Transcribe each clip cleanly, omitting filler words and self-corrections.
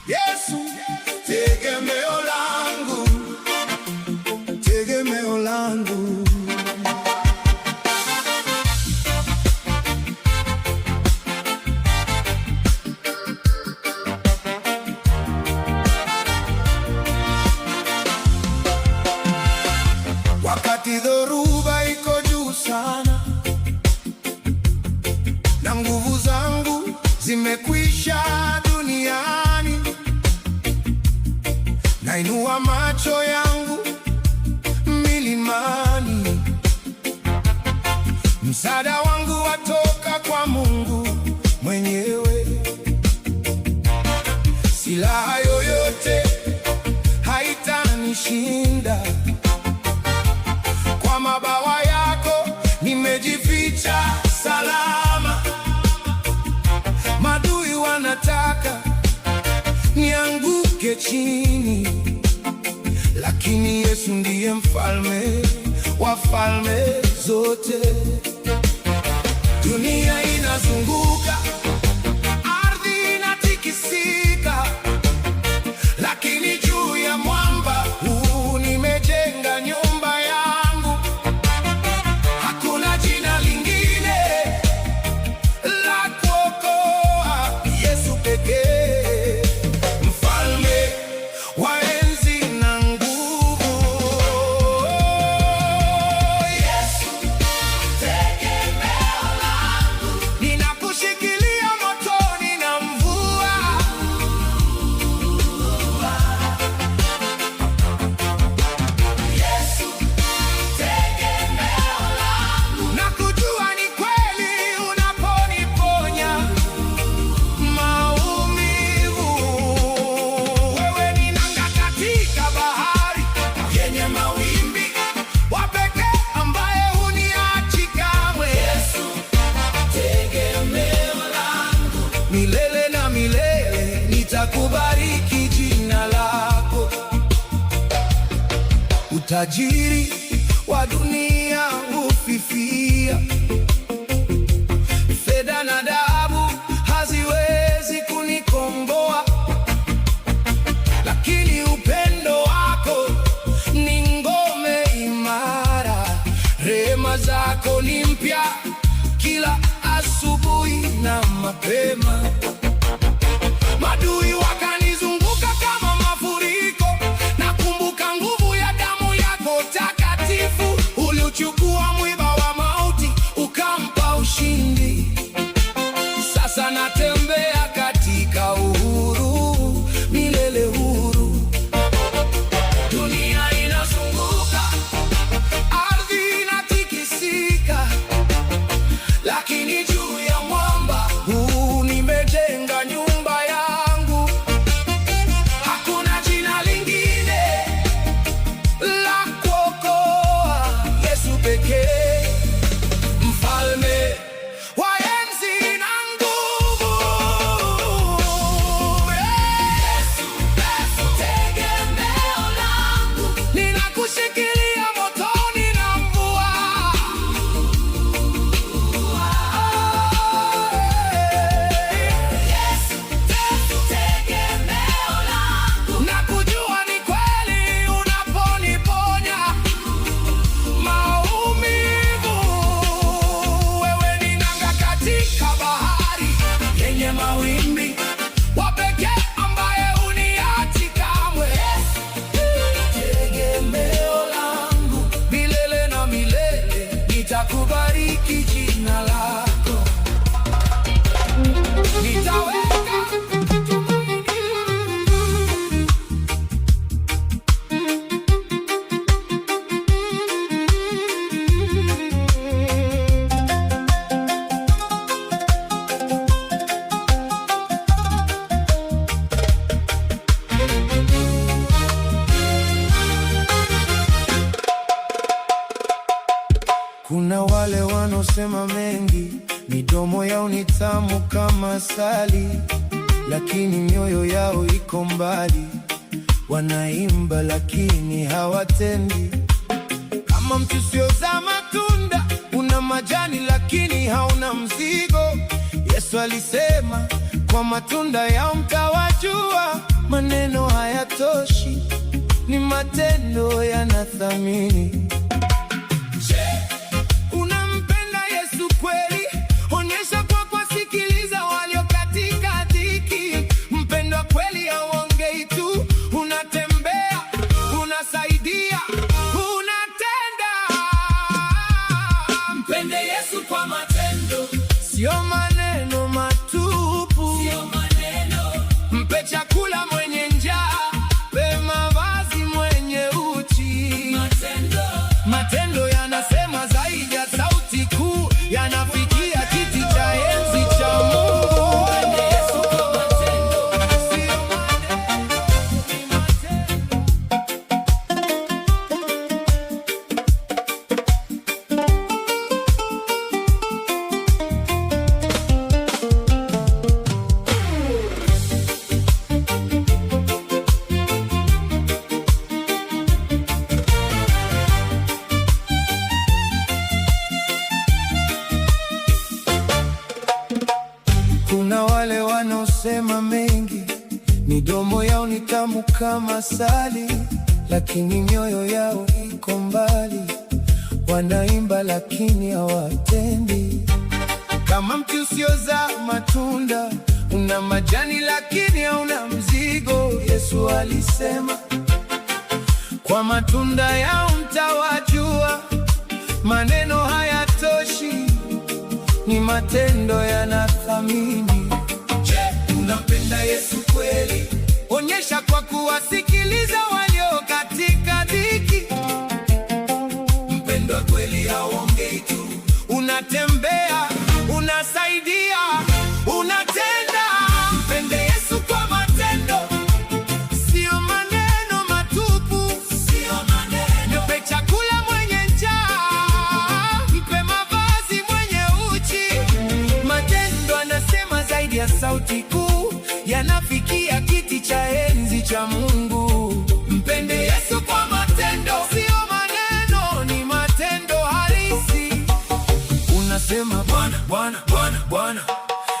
Yesu tegemeo langu, tegemeo langu. Wakati dhoruba iko juu sana na nguvu zangu zimekwisha duniani, nainua macho yangu milimani, msaada wangu watoka kwa Mungu mwenyewe. Silaha yoyote haitanishinda, kwa mabawa yako nimejificha salama. Madui wanataka nianguke chini, lakini Yesu ndiye mfalme wa falme zote. Dunia inazunguka, ardhi inatikisika, lakini juu ya mwamba huu nimejenga nyumba yangu. Hakuna jina lingine la kuokoa, Yesu pekee, mfalme wa enzi na nguvu. Yesu tegemeo langu, ninakushikilia motoni na mvua. Yesu tegemeo langu, nakujua ni kweli unaponiponya maumivu. Wewe ni nanga katika bahari yenye mawimbi, wa pekee ambaye huniachi kamwe. Yesu tegemeo langu, milele na milele nitakubariki jina lako. Utajiri wa dunia hufifia, fedha na dhahabu haziwezi kunikomboa, lakini upendo wako ni ngome imara. Rehema zako ni mpya kila asubuhi na mapema. Madui wakanizunguka kama mafuriko, nakumbuka nguvu ya damu yako takatifu. Uliuchukua mwiba wa mauti ukampa ushindi. Sasa natembea katika uhuru, milele huru. Dunia inazunguka, ardhi inatikisika, lakini juu ya mwamba huu nimejenga nyumba yangu. Hakuna jina lingine la kuokoa, Yesu pekee, mfalme wa enzi na nguvu. Yesu tegemeo langu, ninakushikilia motoni na mvua. Yesu tegemeo langu, nakujua ni kweli unaponiponya maumivu. Wewe ni nanga katika bahari yenye mawimbi, wa pekee ambaye huniachi kamwe. Tegemeo langu, milele na milele nitakubariki jina lako. Nitaweka Kuna wale wanaosema mengi, midomo yao ni tamu kama asali, lakini mioyo yao iko mbali. Wanaimba lakini hawatendi, kama mti usiozaa matunda. Una majani lakini hauna mzigo. Yesu alisema Kwa matunda yao mtawajua. Maneno hayatoshi, ni matendo yanathamini. Je, unampenda Yesu kweli? Onyesha kwa kuwasikiliza walio katika dhiki. Mpendwa kweli hauongei tu, unatembea, unasaidia, unatenda. Mpende Yesu kwa matendo, sio maneno matupu. Mpe chakula mwenye njaa, mpe mavazi mwenye uchi. Matendo yanasema zaidi ya sauti kuu, yanafikia kiti cha enzi cha Mungu. Mpende Yesu kwa matendo, sio maneno, ni matendo. Kuna wale wanaosema mengi, midomo yao ni tamu kama asali, lakini mioyo yao iko mbali. Wanaimba lakini hawatendi. Kama mti usiozaa matunda, una majani lakini hauna mzigo. Yesu alisema, kwa matunda yao mtawajua. Maneno hayatoshi, ni matendo yanathamini. Je, unampenda Yesu kweli? Onyesha kwa kuwasikiliza walio katika dhiki. Mpendwa kweli hauongei tu, unatembea, unasaidia, unatenda. Mpende Yesu kwa matendo, sio maneno matupu. Mpe chakula mwenye njaa, mpe mavazi mwenye uchi. Matendo anasema zaidi ya sauti kuu, yanafikia kiti cha enzi cha Mungu. Mpende Yesu kwa matendo, sio maneno, ni matendo halisi. Unasema Bwana, Bwana, Bwana, Bwana,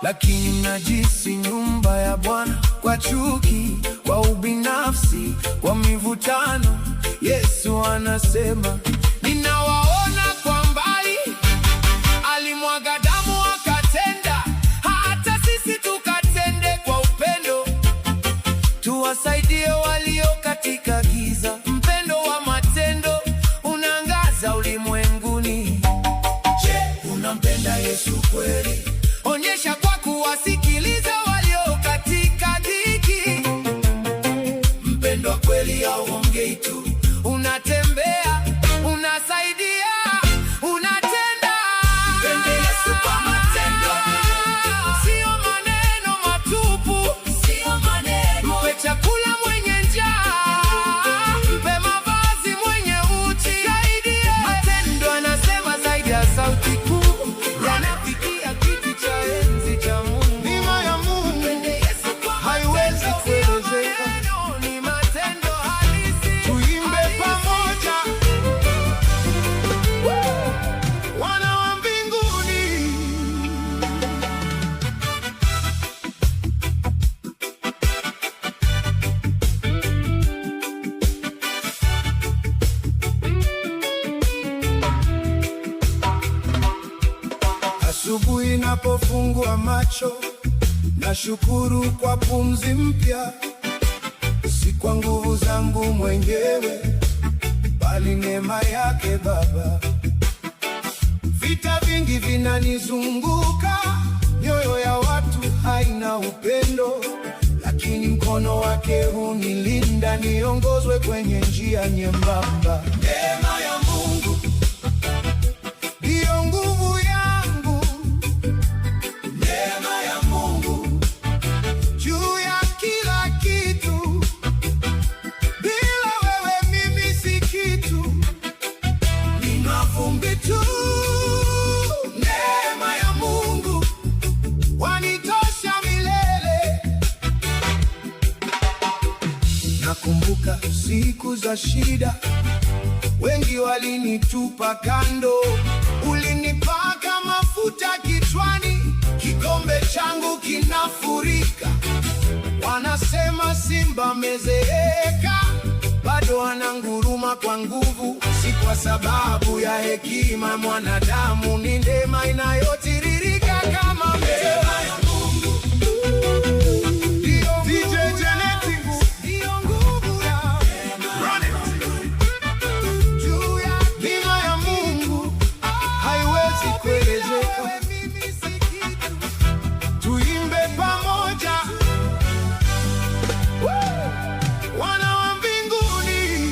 lakini mnajisi nyumba ya Bwana kwa chuki, kwa ubinafsi, kwa mivutano. Yesu anasema, ninawaona kwa mbali. Alimwaga damu akatenda, hata sisi tukatende kwa upendo. Tuwasaidie walio katika giza. Mpendo wa matendo unaangaza ulimwenguni. Je, unampenda Yesu kweli? Onyesha kwa kuwasikiliza walio katika dhiki. Mpendwa kweli hauongei tu, unatembea, unasaidia, unatenda. Mpende Yesu kwa matendo, sio maneno matupu. Mpe chakula mwenye njaa, mpe mavazi mwenye uchi. Matendo anasema zaidi ya sauti kuu, yanafikia kiti cha enzi cha Mungu. Neema ya Mungu haiwezi kuelezeka, ni matendo halisi. Tuimbe pamoja, wana wa mbinguni. Asubuhi napofungua macho, nashukuru kwa pumzi mpya. Si kwa nguvu zangu mwenyewe, bali neema yake Baba. Vita vingi vinanizunguka, mioyo ya watu haina upendo, lakini mkono wake hunilinda, niongozwe kwenye njia nyembamba. Neema ya Mungu ndiyo nguvu yangu. Neema ya Mungu juu ya kila kitu. Bila wewe mimi si kitu, ni mavumbi tu. Neema ya Mungu wanitosha milele. Nakumbuka siku za shida, wengi walinitupa kando. Ulinipaka mafuta kichwani, kikombe changu kinafurika. Wanasema simba amezeeka, bado ananguruma kwa nguvu. Si kwa sababu ya hekima mwanadamu, ni neema inayotiririka kama neema ya Mungu. Juu ya neema ya Mungu haiwezi kuelezeka. Tuimbe pamoja, wana wa mbinguni.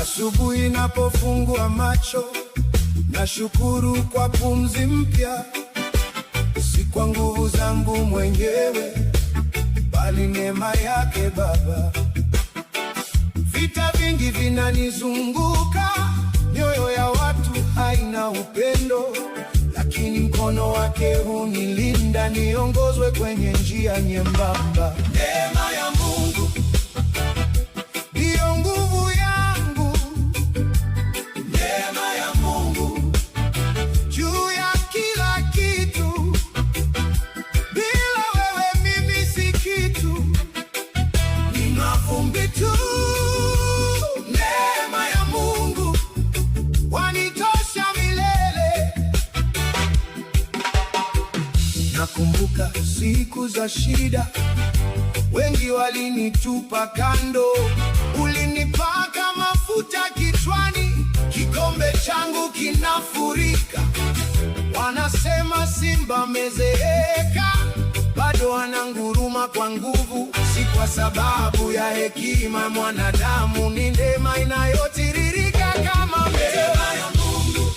Asubuhi napofungua macho, nashukuru kwa pumzi mpya. Si kwa nguvu zangu mwenyewe, bali neema yake Baba. Vita vingi vinanizunguka, mioyo ya watu haina upendo, lakini mkono wake hunilinda, niongozwe kwenye njia nyembamba. Neema ya Mungu ndiyo nguvu yangu, neema ya Mungu juu ya kila kitu. Bila wewe mimi si kitu, ni mavumbi tu. Neema ya Mungu wanitosha milele. Nakumbuka siku za shida, wengi walinitupa kando. Ulinipaka mafuta kichwani, kikombe changu kinafurika. Wanasema simba amezeeka, bado ananguruma kwa nguvu. Si kwa sababu ya hekima mwanadamu, ni neema inayotiririka kama neema ya Mungu.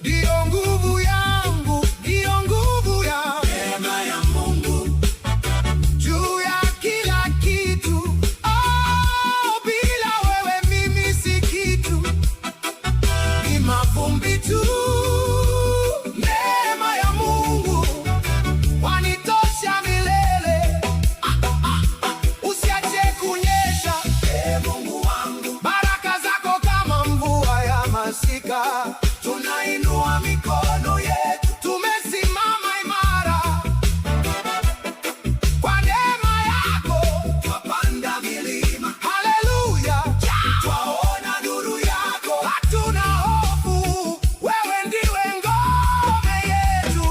Ndiyo nguvu yangu, ndiyo nguvu ya neema ya Mungu juu ya kila kitu. Oh, bila wewe mimi si kitu, ni mavumbi tu. Neema ya Mungu wanitosha milele. Usiache kunyesha, Mungu wangu, baraka zako kama mvua ya masika. Tunainua mikono yetu, tumesimama imara. Kwa neema yako twapanda milima. Haleluya, twaona nuru yako, hatuna hofu. Wewe ndiwe ngome yetu.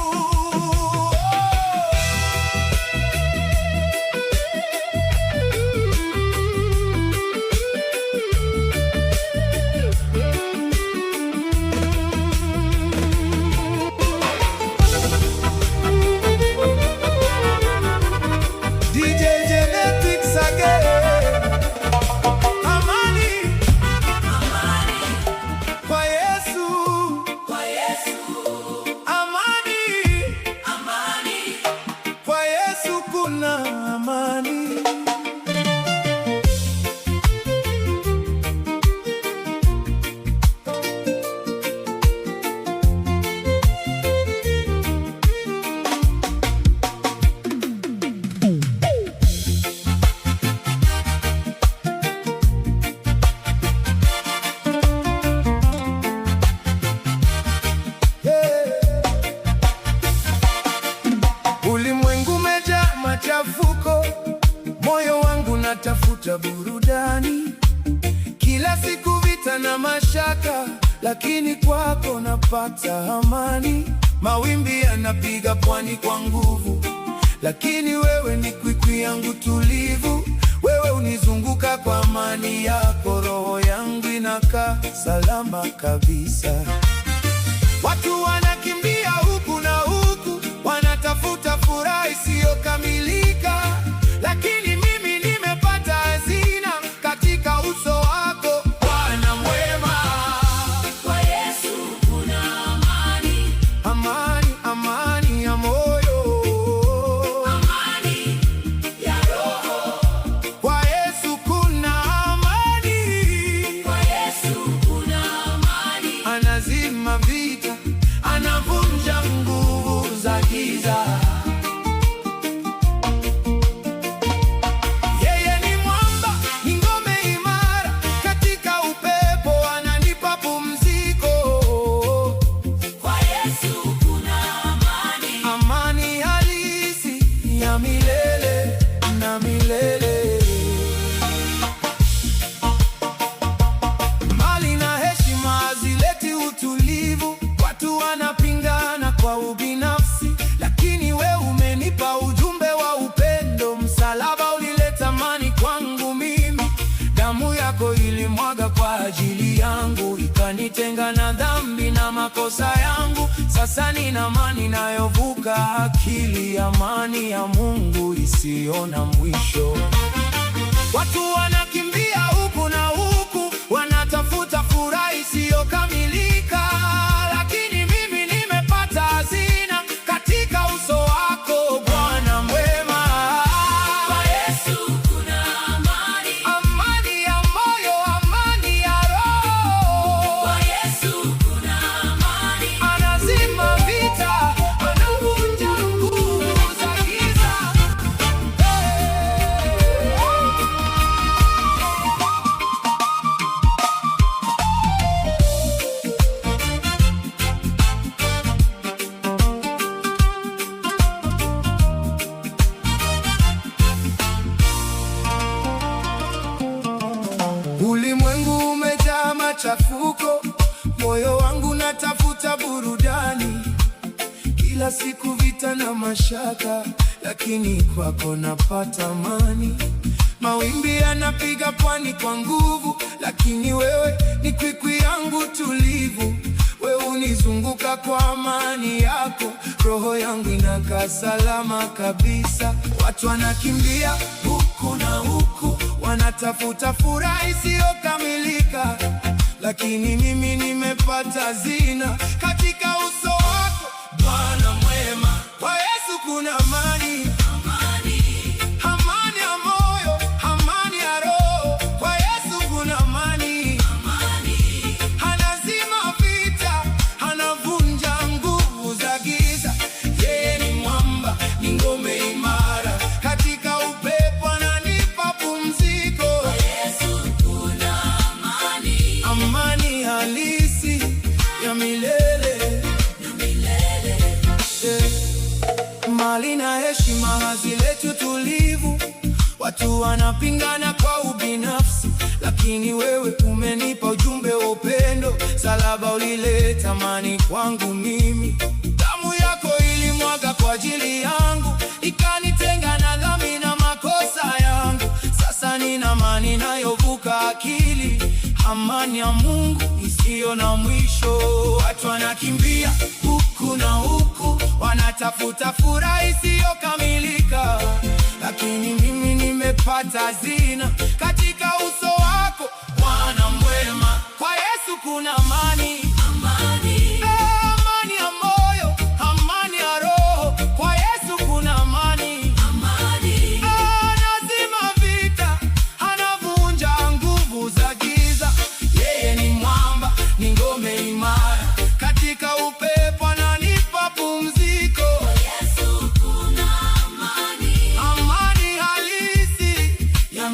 DJ Genetics again. Amani, kwa Yesu, amani, kwa Yesu kuna amani. Ulimwengu umejaa machafuko, moyo wangu natafuta burudani. Kila siku vita na mashaka, lakini kwako napata amani. Mawimbi yanapiga pwani kwa nguvu, lakini wewe ni kwikwi yangu tulivu. Wewe unizunguka kwa amani yako, roho yangu inakaa salama kabisa. Watu wanakimbia huku na huku, wanatafuta furaha isiyokamilika, lakini mimi nimepata hazina katika uso wako. Bwana mwema, kwa Yesu kuna amani. Amani, amani ya moyo, amani ya roho. Kwa Yesu kuna amani, kwa Yesu kuna amani. ukanitenga na dhambi na makosa yangu. Sasa nina amani inayovuka akili, amani ya Mungu isiyo na mwisho. Watu wanakimbia huku na huku, wanatafuta furaha isiyokamilika, lakini mimi nimepata hazina katika uso wako, Bwana mwema. Kwa Yesu kuna amani, Amani ya moyo, amani ya roho. kwa Yesu kuna amani, Anazima vita, anavunja nguvu za giza. Ulimwengu umejaa machafuko, moyo wangu natafuta burudani. Kila siku vita na mashaka, lakini kwako napata amani. Mawimbi yanapiga pwani kwa nguvu, lakini wewe ni kwikwi yangu tulivu. Wewe unizunguka kwa amani yako, roho yangu inakaa salama kabisa. Watu wanakimbia huku na huku, wanatafuta furaha isiyokamilika, lakini mimi nimepata hazina katika uso wako, Bwana mwema. Kwa Yesu kuna amani, amani ya moyo, amani ya roho. Kwa Yesu kuna amani, anazima vita, anavunja nguvu za giza. Yeye ni mwamba, ni ngome imara, katika upepo ananipa pumziko. Yesu kuna amani, Amani halisi ya milele. Mali na heshima hazileti utulivu, watu wanapingana kwa ubinafsi, lakini wewe umenipa ujumbe wa upendo. Salaba ulileta amani kwangu mimi, damu yako ilimwaga kwa ajili yangu, ikanitenga na dhambi na makosa yangu. Sasa nina amani inayovuka akili, amani ya Mungu isiyo na mwisho. Watu wanakimbia huku na huku, wanatafuta furaha isiyokamilika, lakini mimi nimepata hazina katika uso wako, Bwana mwema. Kwa Yesu kuna amani, amani ya moyo, amani ya roho. Kwa Yesu kuna amani, anazima vita, anavunja nguvu za giza. Yeye ni mwamba, ni ngome imara, katika upepo ananipa pumziko. Yesu kuna amani, Amani halisi ya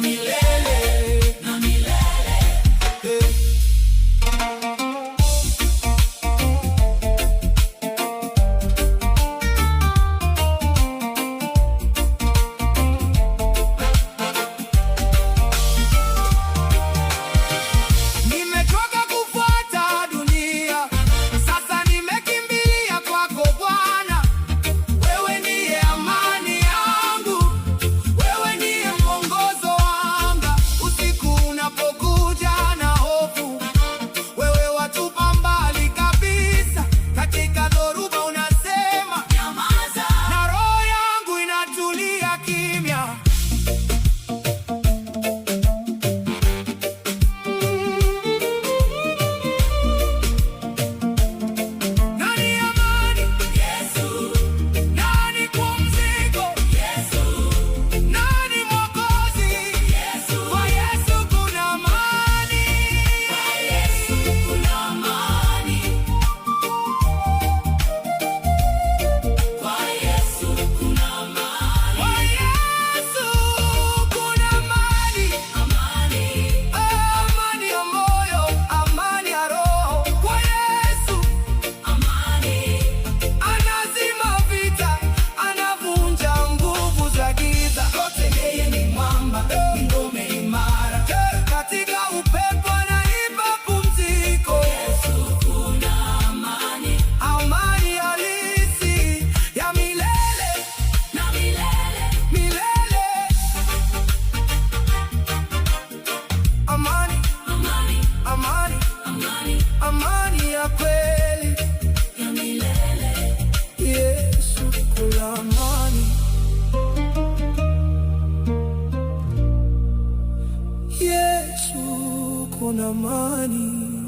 kuna amani.